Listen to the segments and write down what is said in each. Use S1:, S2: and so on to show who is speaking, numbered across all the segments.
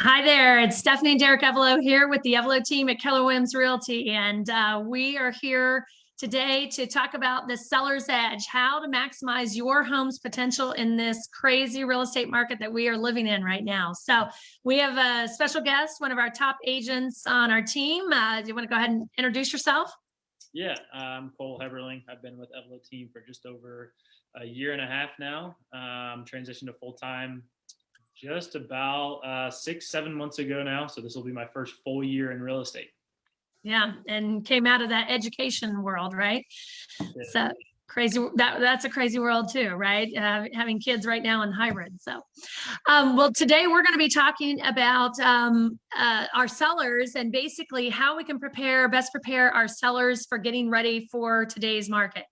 S1: Hi there, it's Stephanie and Derek Evelo here with the Evelo team at Keller Realty, and we are here today to talk about the seller's edge, how to maximize your home's potential in this crazy real estate market that we are living in right now. So we have a special guest, one of our top agents on our team. Do you want to go ahead and introduce yourself?
S2: Yeah, I'm Cole Heberling. I've been with Evelo Team for just over a year and a half now. Transitioned to full-time just about 6-7 months ago now. So this will be my first full year in real estate.
S1: Yeah, and came out of that education world, right?
S2: Yeah.
S1: So crazy. That's a crazy world too, right? Having kids right now in hybrid. So, well, today we're going to be talking about our sellers and basically how we can best prepare our sellers for getting ready for today's market.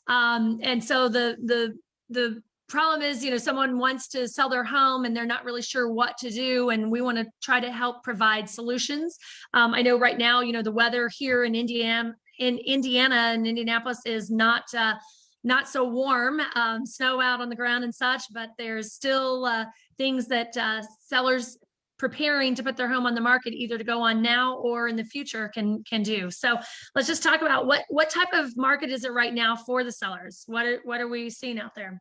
S1: And so the problem is, someone wants to sell their home and they're not really sure what to do, and we want to try to help provide solutions. I know right now, the weather here in Indiana and Indianapolis is not so warm, snow out on the ground and such, but there's still things that sellers preparing to put their home on the market, either to go on now or in the future, can do. So let's just talk about what type of market is it right now for the sellers. What are we seeing out there?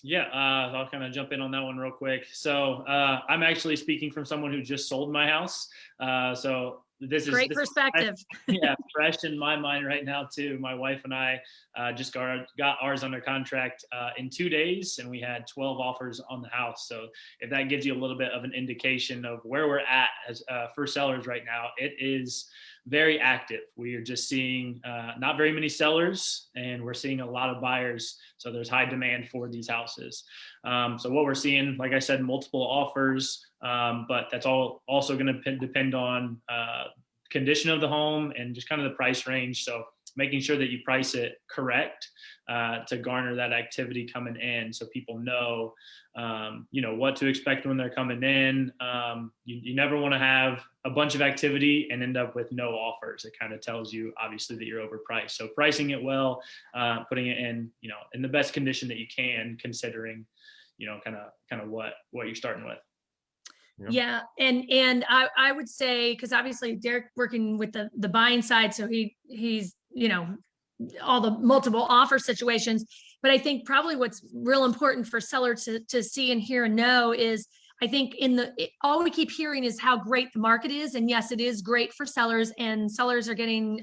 S2: Yeah, I'll kind of jump in on that one real quick. So I'm actually speaking from someone who just sold my house. So this is
S1: great perspective.
S2: Yeah, fresh in my mind right now too. My wife and I just got ours under contract in 2 days, and we had 12 offers on the house. So if that gives you a little bit of an indication of where we're at as for sellers right now, it is very active. We are just seeing not very many sellers, and we're seeing a lot of buyers. So there's high demand for these houses. So what we're seeing, like I said, multiple offers, but that's all also going to depend on condition of the home and just kind of the price range. So making sure that you price it correct to garner that activity coming in, so people know, what to expect when they're coming in. You never want to have a bunch of activity and end up with no offers. It kind of tells you, obviously, that you're overpriced. So pricing it well, putting it in, in the best condition that you can, considering, kind of what you're starting with.
S1: Yeah. And I would say, because obviously Derek working with the buying side, so he's, all the multiple offer situations. But I think probably what's real important for sellers to see and hear and know is, I think all we keep hearing is how great the market is. And yes, it is great for sellers, and sellers are getting,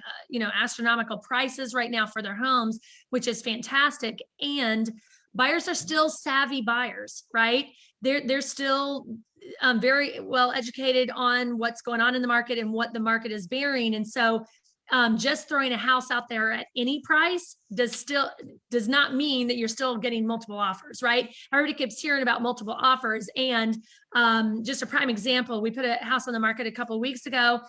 S1: astronomical prices right now for their homes, which is fantastic. And buyers are still savvy buyers, right? They're still very well educated on what's going on in the market and what the market is bearing. And so just throwing a house out there at any price does not mean that you're still getting multiple offers, right? Everybody keeps hearing about multiple offers. And just a prime example, we put a house on the market a couple of weeks ago.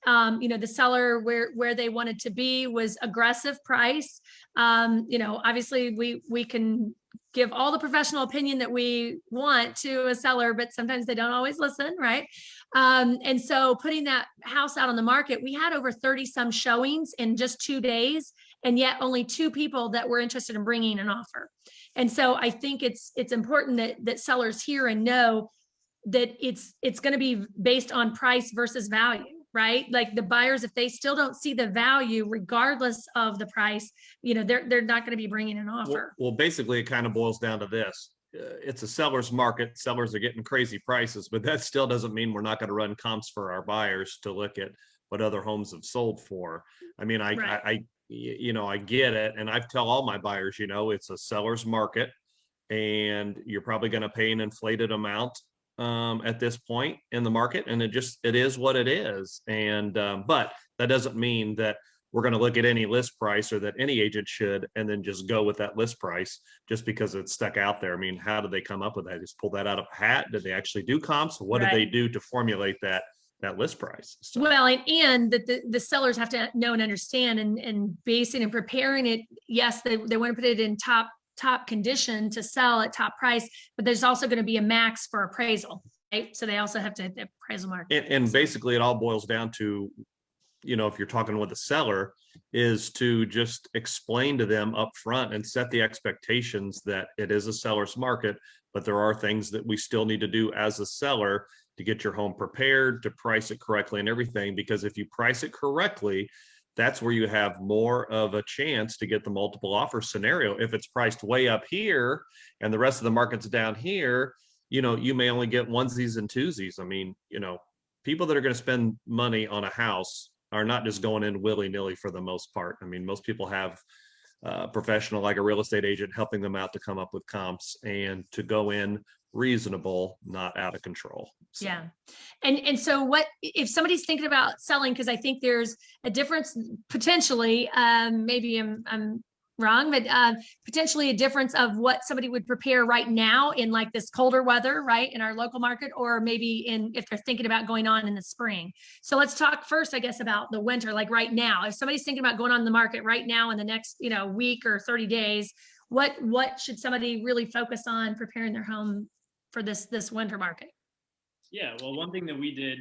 S1: The seller where they wanted to be was aggressive price. Obviously we can give all the professional opinion that we want to a seller, but sometimes they don't always listen, right? And so putting that house out on the market, we had over 30 some showings in just 2 days, and yet only 2 people that were interested in bringing an offer. And so I think it's important that sellers hear and know that it's going to be based on price versus value, right? Like the buyers, if they still don't see the value, regardless of the price, they're not going to be bringing an offer.
S3: Well, basically, it kind of boils down to this. It's a seller's market. Sellers are getting crazy prices, but that still doesn't mean we're not going to run comps for our buyers to look at what other homes have sold for. I mean, I get it. And I tell all my buyers, it's a seller's market, and you're probably going to pay an inflated amount at this point in the market, and it is what it is. And but that doesn't mean that we're going to look at any list price, or that any agent should, and then just go with that list price just because it's stuck out there. I mean, how did they come up with that? Just pull that out of a hat? Did they actually do comps? What did they do to formulate that list price? So.
S1: Well, and that the sellers have to know and understand, and basing and preparing it. Yes, they want to put it in top condition to sell at top price, but there's also going to be a max for appraisal, right? So they also have to hit the appraisal market.
S3: And basically it all boils down to, if you're talking with a seller, is to just explain to them up front and set the expectations that it is a seller's market, but there are things that we still need to do as a seller to get your home prepared, to price it correctly and everything. Because if you price it correctly, that's where you have more of a chance to get the multiple offer scenario. If it's priced way up here and the rest of the market's down here, you may only get onesies and twosies. I mean, people that are going to spend money on a house are not just going in willy-nilly for the most part. I mean, most people have a professional like a real estate agent helping them out to come up with comps and to go in reasonable, not out of control. So.
S1: Yeah. And so what if somebody's thinking about selling, because I think there's a difference potentially, maybe I'm wrong, but potentially a difference of what somebody would prepare right now in like this colder weather, right, in our local market, or maybe if they're thinking about going on in the spring. So let's talk first, I guess, about the winter, like right now. If somebody's thinking about going on the market right now in the next, week or 30 days, what should somebody really focus on preparing their home for this winter market?
S2: Yeah, well, one thing that we did,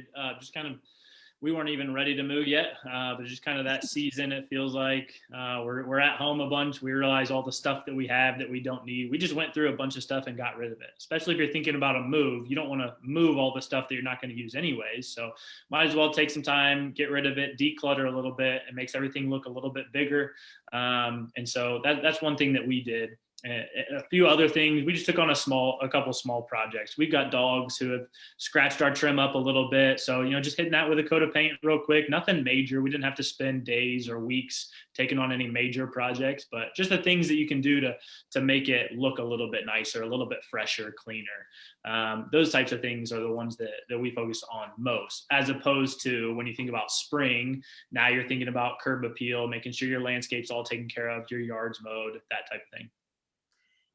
S2: we weren't even ready to move yet, but just kind of that season, it feels like we're at home a bunch. We realize all the stuff that we have that we don't need. We just went through a bunch of stuff and got rid of it. Especially if you're thinking about a move, you don't want to move all the stuff that you're not going to use anyways. So might as well take some time, get rid of it, declutter a little bit. It makes everything look a little bit bigger. And so that's one thing that we did. A few other things, we just took on a couple small projects. We've got dogs who have scratched our trim up a little bit, so just hitting that with a coat of paint real quick. Nothing major. We didn't have to spend days or weeks taking on any major projects, but just the things that you can do to make it look a little bit nicer, a little bit fresher, cleaner. Those types of things are the ones that we focus on most, as opposed to when you think about spring. Now you're thinking about curb appeal, making sure your landscape's all taken care of, your yard's mowed, that type of thing.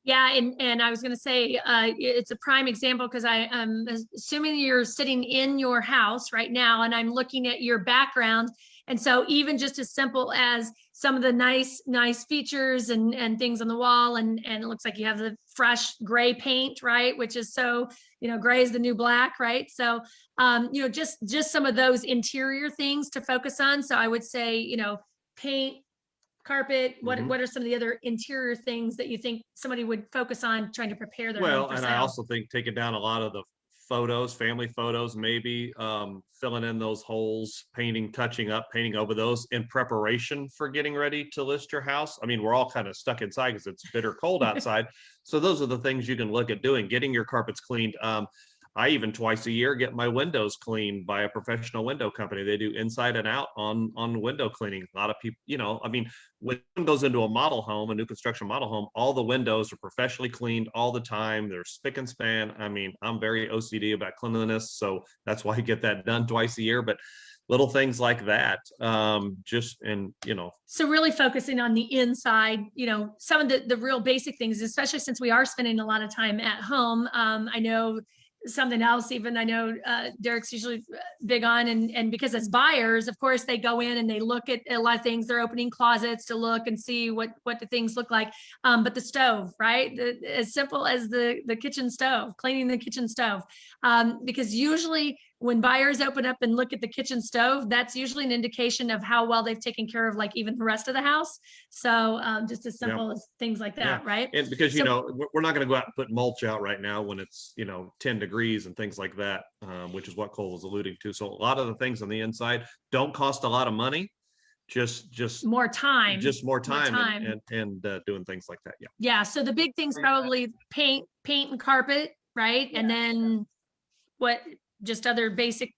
S1: Yeah, and I was going to say it's a prime example because I'm assuming you're sitting in your house right now, and I'm looking at your background. And so even just as simple as some of the nice just and things on the wall, and it looks like you have the fresh gray paint, right? Which is so, gray is the new black, right? So, just some of those interior things to focus on. So I would say, paint, carpet, what are some of the other interior things that you think somebody would focus on trying to prepare their home for sale?
S3: I also think taking down a lot of the photos, family photos, maybe filling in those holes, touching up, painting over those in preparation for getting ready to list your house. I mean, we're all kind of stuck inside because it's bitter cold outside. So those are the things you can look at doing, getting your carpets cleaned. I even twice a year get my windows cleaned by a professional window company. They do inside and out on window cleaning. A lot of people, when someone goes into a model home, a new construction model home, all the windows are professionally cleaned all the time. They're spick and span. I mean, I'm very OCD about cleanliness, so that's why I get that done twice a year. But little things like that, So
S1: really focusing on the inside, some of the real basic things, especially since we are spending a lot of time at home. I know something else, even I know Derek's usually big on, and because as buyers, of course, they go in and they look at a lot of things. They're opening closets to look and see what the things look like. But the stove, right? As simple as the kitchen stove, cleaning the kitchen stove. Because usually when buyers open up and look at the kitchen stove, that's usually an indication of how well they've taken care of, like, even the rest of the house. So just as simple as things like that, right?
S3: And because, we're not going to go out and put mulch out right now when it's, 10 degrees and things like that, which is what Cole was alluding to. So a lot of the things on the inside don't cost a lot of money, just
S1: more time,
S3: and doing things like that.
S1: Yeah. So the big things probably paint and carpet, right? And then just other basic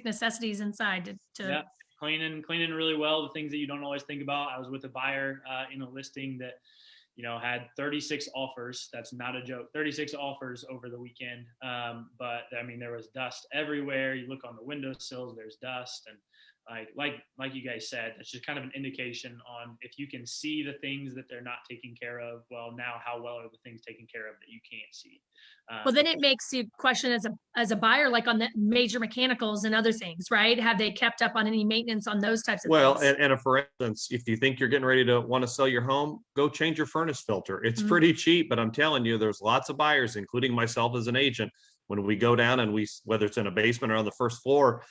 S1: necessities inside to
S2: cleaning really well, the things that you don't always think about. I was with a buyer in a listing that had 36 offers. That's not a joke. 36 offers over the weekend. But I mean, there was dust everywhere. You look on the windowsills, there's dust. And like you guys said, it's just kind of an indication on if you can see the things that they're not taking care of. Well, now how well are the things taken care of that you can't see?
S1: Well, then it makes you question as a buyer, like on the major mechanicals and other things, right? Have they kept up on any maintenance on those types of things?
S3: And for instance, if you think you're getting ready to want to sell your home, go change your furnace filter. It's pretty cheap, but I'm telling you, there's lots of buyers, including myself as an agent, when we go down and whether it's in a basement or on the first floor,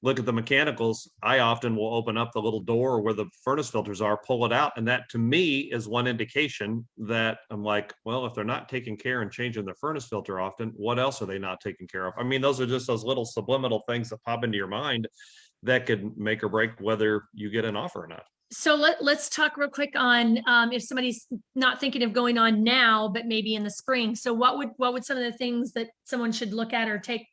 S3: look at the mechanicals, I often will open up the little door where the furnace filters are, pull it out. And that to me is one indication that I'm like, well, if they're not taking care and changing their furnace filter often, what else are they not taking care of? I mean, those are just those little subliminal things that pop into your mind that could make or break whether you get an offer or not.
S1: So let's talk real quick on if somebody's not thinking of going on now, but maybe in the spring. So what would some of the things that someone should look at or take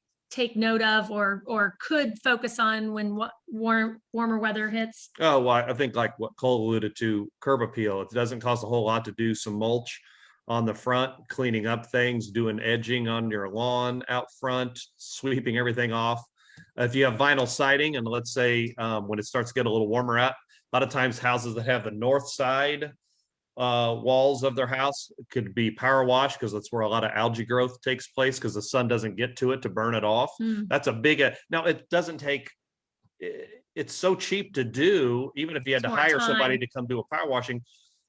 S1: note of or could focus on when warmer weather hits?
S3: Oh, well, I think like what Cole alluded to, curb appeal. It doesn't cost a whole lot to do some mulch on the front, cleaning up things, doing edging on your lawn out front, sweeping everything off. If you have vinyl siding, and let's say when it starts to get a little warmer out, a lot of times houses that have the north side walls of their house could be power washed, because that's where a lot of algae growth takes place, because the sun doesn't get to it to burn it off. That's a big, now it doesn't take, it's so cheap to do, even if you had to hire somebody to come do a power washing,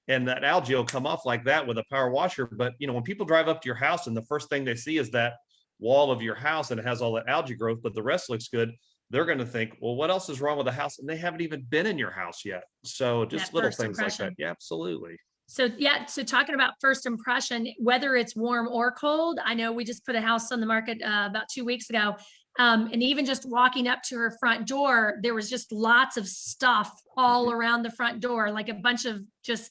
S3: and that algae will come off like that with a power washer. But you know, when people drive up to your house and the first thing they see is that wall of your house and it has all that algae growth, but the rest looks good, they're going to think, well, what else is wrong with the house? And they haven't even been in your house yet. So just little things like that. Yeah, absolutely.
S1: So yeah, so talking about first impression, whether it's warm or cold, I know we just put a house on the market about 2 weeks ago. And even just walking up to her front door, there was just lots of stuff all around the front door, like a bunch of just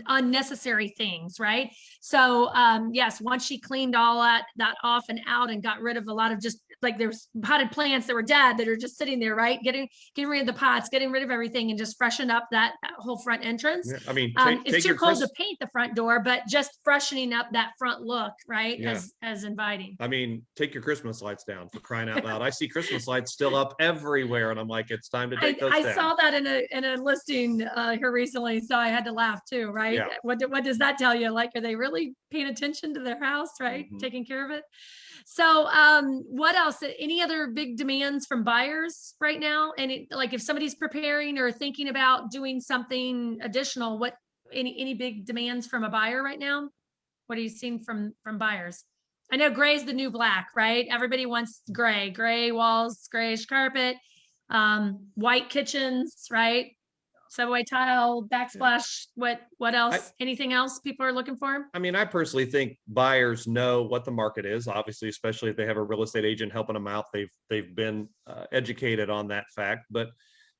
S1: unnecessary things, right? So yes, once she cleaned all that off and out and got rid of a lot of just like there's potted plants that were dead that are just sitting there, right? Getting rid of the pots, getting rid of everything, and just freshen up that whole front entrance.
S3: Yeah, I mean,
S1: it's too cold to paint the front door, but just freshening up that front look, right?
S3: Yeah.
S1: As inviting.
S3: I mean, take your Christmas lights down, for crying out loud. I see Christmas lights still up everywhere, and I'm like, it's time to take those down.
S1: I saw that in a listing here recently, so I had to laugh too, right?
S3: Yeah.
S1: What does that tell you? Like, are they really paying attention to their house, right? Taking care of it. So what else? Any other big demands from buyers right now? And like if somebody's preparing or thinking about doing something additional, what any big demands from a buyer right now? What are you seeing from buyers? I know gray is the new black, right? Everybody wants gray walls, grayish carpet, white kitchens, right? Subway tile, backsplash. What else? Anything else people are looking for?
S3: I mean, I personally think buyers know what the market is, obviously, especially if they have a real estate agent helping them out. They've been educated on that fact. But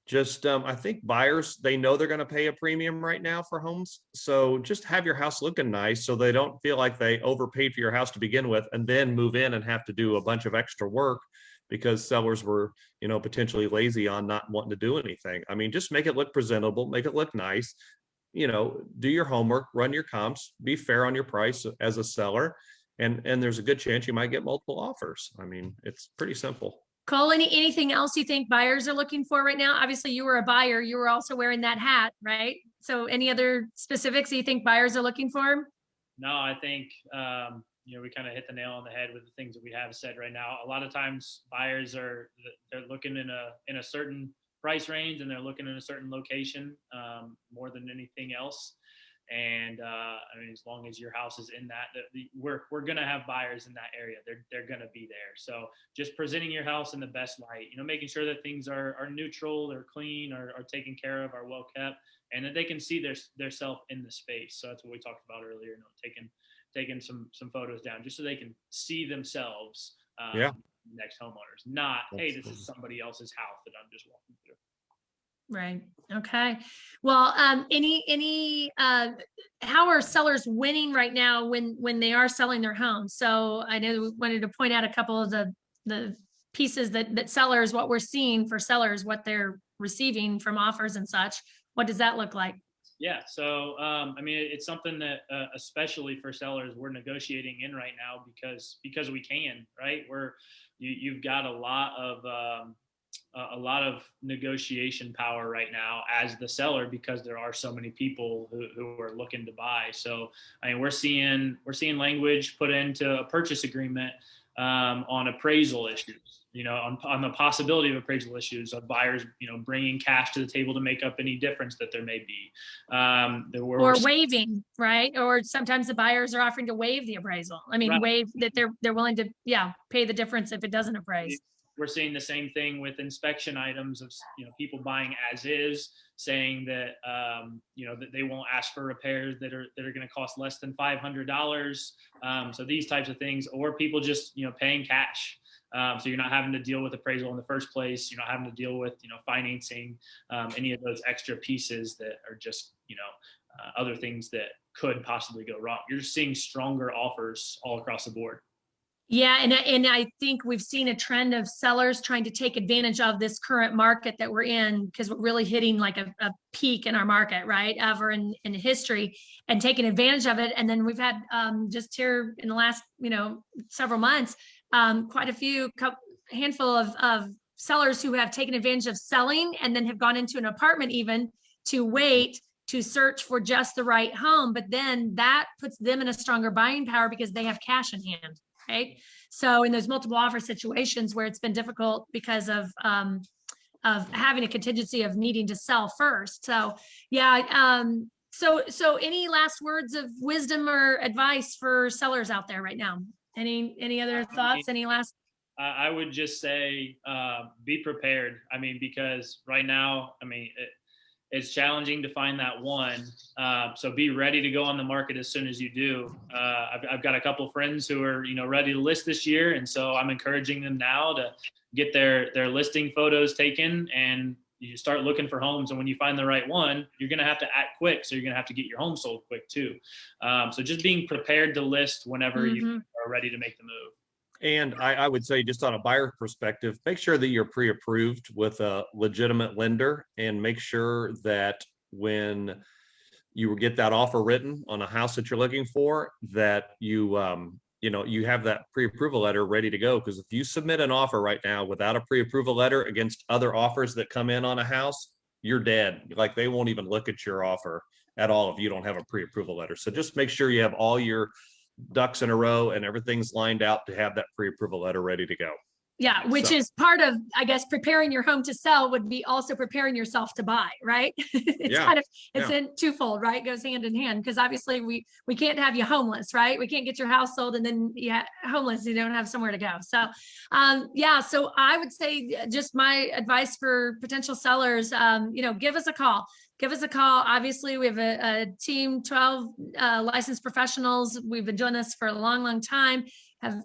S3: just I think buyers, they know they're going to pay a premium right now for homes. So just have your house looking nice so they don't feel like they overpaid for your house to begin with and then move in and have to do a bunch of extra work because sellers were, you know, potentially lazy on not wanting to do anything. I mean, just make it look presentable, make it look nice, you know, do your homework, run your comps, be fair on your price as a seller. And there's a good chance you might get multiple offers. I mean, it's pretty simple.
S1: Cole, anything else you think buyers are looking for right now? Obviously you were a buyer, you were also wearing that hat, right? So any other specifics you think buyers are looking for?
S2: No, I think, you know, we kind of hit the nail on the head with the things that we have said right now. A lot of times buyers they're looking in a certain price range and they're looking in a certain location more than anything else. And I mean, as long as your house is in that, we're going to have buyers in that area. They're going to be there. So just presenting your house in the best light, you know, making sure that things are neutral or clean or taken care of, are well kept, and that they can see their self in the space. So that's what we talked about earlier, you know, taking some photos down just so they can see themselves next homeowners, not, hey, this is somebody else's house that I'm just walking through.
S1: Right. Okay. Well, how are sellers winning right now when they are selling their homes? So I know we wanted to point out a couple of the pieces that sellers, what we're seeing for sellers, what they're receiving from offers and such. What does that look like?
S2: Yeah. So, I mean, it's something that, especially for sellers, we're negotiating in right now because we can, right? You've got a lot of negotiation power right now as the seller, because there are so many people who are looking to buy. So, I mean, we're seeing language put into a purchase agreement on appraisal issues, you know, on the possibility of appraisal issues of buyers, you know, bringing cash to the table to make up any difference that there may be.
S1: Or waiving, right? Or sometimes the buyers are offering to waive the appraisal. I mean,
S2: right.
S1: Waive that they're willing to, pay the difference if it doesn't appraise.
S2: we're seeing the same thing with inspection items of, people buying as is, saying that, that they won't ask for repairs that are going to cost less than $500. So these types of things, or people just, paying cash. So you're not having to deal with appraisal in the first place. You're not having to deal with, financing, any of those extra pieces that are just, other things that could possibly go wrong. You're just seeing stronger offers all across the board.
S1: Yeah, and I think we've seen a trend of sellers trying to take advantage of this current market that we're in, because we're really hitting like a peak in our market, right, ever in history, and taking advantage of it. And then we've had just here in the last several months, quite a few handful of sellers who have taken advantage of selling and then have gone into an apartment even to wait to search for just the right home, but then that puts them in a stronger buying power because they have cash in hand. Right. So in those multiple offer situations where it's been difficult because of having a contingency of needing to sell first. So yeah. So any last words of wisdom or advice for sellers out there right now? Any other thoughts? Any last?
S2: I would just say, be prepared. Because right now, it's challenging to find that one. So be ready to go on the market as soon as you do. I've got a couple friends who are, ready to list this year. And so I'm encouraging them now to get their listing photos taken, and you start looking for homes. And when you find the right one, you're going to have to act quick. So you're going to have to get your home sold quick too. So just being prepared to list whenever you are ready to make the move.
S3: And I would say, just on a buyer perspective, make sure that you're pre-approved with a legitimate lender, and make sure that when you get that offer written on a house that you're looking for, that you have that pre-approval letter ready to go. Because if you submit an offer right now without a pre-approval letter against other offers that come in on a house, you're dead. Like, they won't even look at your offer at all if you don't have a pre-approval letter. So just make sure you have all your ducks in a row and everything's lined out to have that pre-approval letter ready to go.
S1: Yeah, which is part of, I guess, preparing your home to sell would be also preparing yourself to buy, right? It's in twofold, right? It goes hand in hand, because obviously we can't have you homeless, right? We can't get your house sold and then homeless, you don't have somewhere to go. So so I would say, just my advice for potential sellers, give us a call. Give us a call. Obviously, we have a team, 12 licensed professionals. We've been doing this for a long, long time, have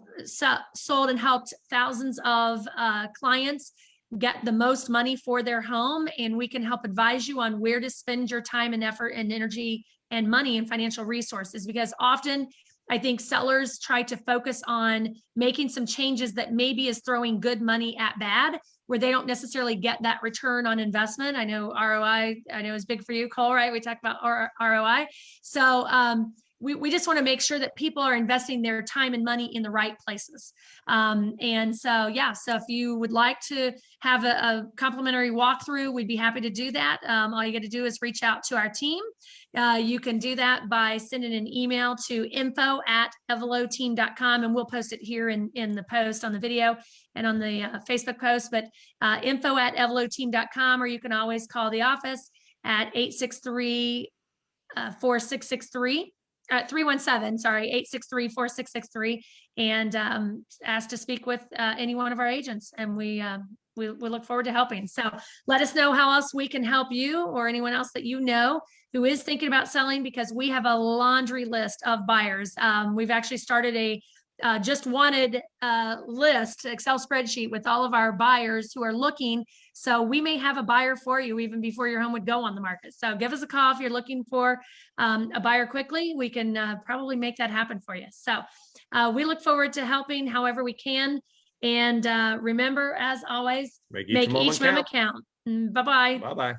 S1: sold and helped thousands of clients get the most money for their home. And we can help advise you on where to spend your time and effort and energy and money and financial resources. Because often I think sellers try to focus on making some changes that maybe is throwing good money at bad, where they don't necessarily get that return on investment. I know ROI, is big for you, Cole, right? We talked about ROI. So we just want to make sure that people are investing their time and money in the right places. So if you would like to have a complimentary walkthrough, we'd be happy to do that. All you got to do is reach out to our team. You can do that by sending an email to info@eveloteam.com, and we'll post it here in the post on the video and on the Facebook post, but info@eveloteam.com, or you can always call the office at 863-4663. 863-4663, and ask to speak with any one of our agents, and we look forward to helping. So let us know how else we can help you, or anyone else that who is thinking about selling, because we have a laundry list of buyers. We've actually started a just wanted list, Excel spreadsheet with all of our buyers who are looking. So we may have a buyer for you even before your home would go on the market. So give us a call if you're looking for a buyer quickly. We can probably make that happen for you. So we look forward to helping however we can. And remember, as always, make each moment count. Bye-bye.
S3: Bye-bye.